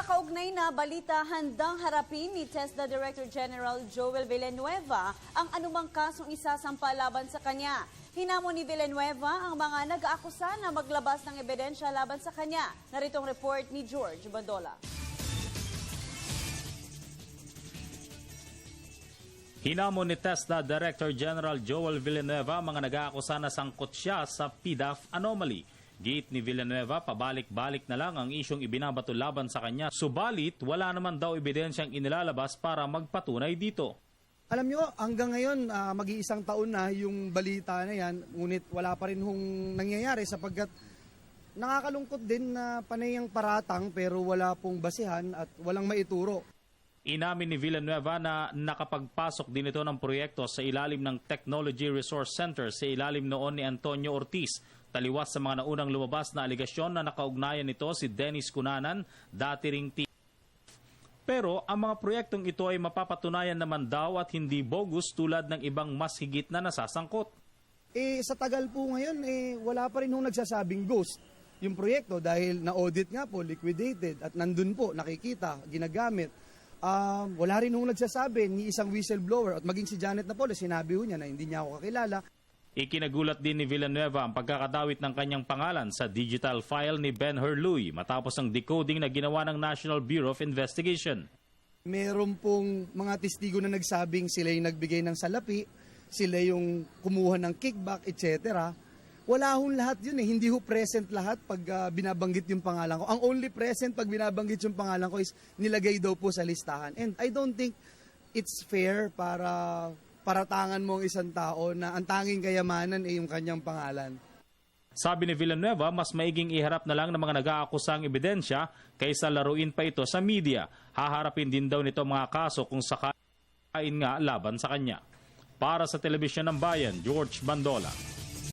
kaugnay na balita, handang harapin ni TESDA Director General Joel Villanueva ang anumang kasong isasampa laban sa kanya. Hinamon ni Villanueva ang mga nag-aakusa na maglabas ng ebidensya laban sa kanya. Naritong report ni George Bandola. Hinamon ni TESDA Director General Joel Villanueva ang mga nag-aakusa na sangkot siya sa PDAF anomaly. Giit ni Villanueva, pabalik-balik na lang ang isyong ibinabato laban sa kanya. Subalit, wala naman daw ebidensyang inilalabas para magpatunay dito. Alam nyo, hanggang ngayon, mag-iisang taon na yung balita na yan, ngunit wala pa rin hong nangyayari sapagkat nakakalungkot din na panay ang paratang pero wala pong basihan at walang maituro. Inamin ni Villanueva na nakapagpasok din ito ng proyekto sa ilalim ng Technology Resource Center sa ilalim noon ni Antonio Ortiz, taliwas sa mga naunang lumabas na aligasyon na nakaugnayan nito si Dennis Cunanan, dati ring Pero ang mga proyektong ito ay mapapatunayan naman daw at hindi bogus tulad ng ibang mas higit na nasasangkot. Sa tagal po ngayon, wala pa rin hong nagsasabing ghost yung proyekto dahil na-audit nga po, liquidated at nandun po, nakikita, ginagamit. Wala rin hong nagsasabi ni isang whistleblower at maging si Janet Napoles, sinabi ho niya na hindi niya ako kakilala. Ikinagulat din ni Villanueva ang pagkakadawit ng kanyang pangalan sa digital file ni Ben Hurluy matapos ang decoding na ginawa ng National Bureau of Investigation. Meron pong mga testigo na nagsabing sila yung nagbigay ng salapi, sila yung kumuha ng kickback, etc. Wala hong lahat yun Hindi ho present lahat pag binabanggit yung pangalan ko. Ang only present pag binabanggit yung pangalan ko is nilagay daw po sa listahan. And I don't think it's fair para paratangan mo ang isang tao na ang tanging kayamanan ay yung kanyang pangalan. Sabi ni Villanueva, mas maiging iharap na lang ng mga nag-aakusang ebidensya kaysa laruin pa ito sa media. Haharapin din daw nito mga kaso kung sakain nga laban sa kanya. Para sa Telebisyon ng Bayan, George Bandola.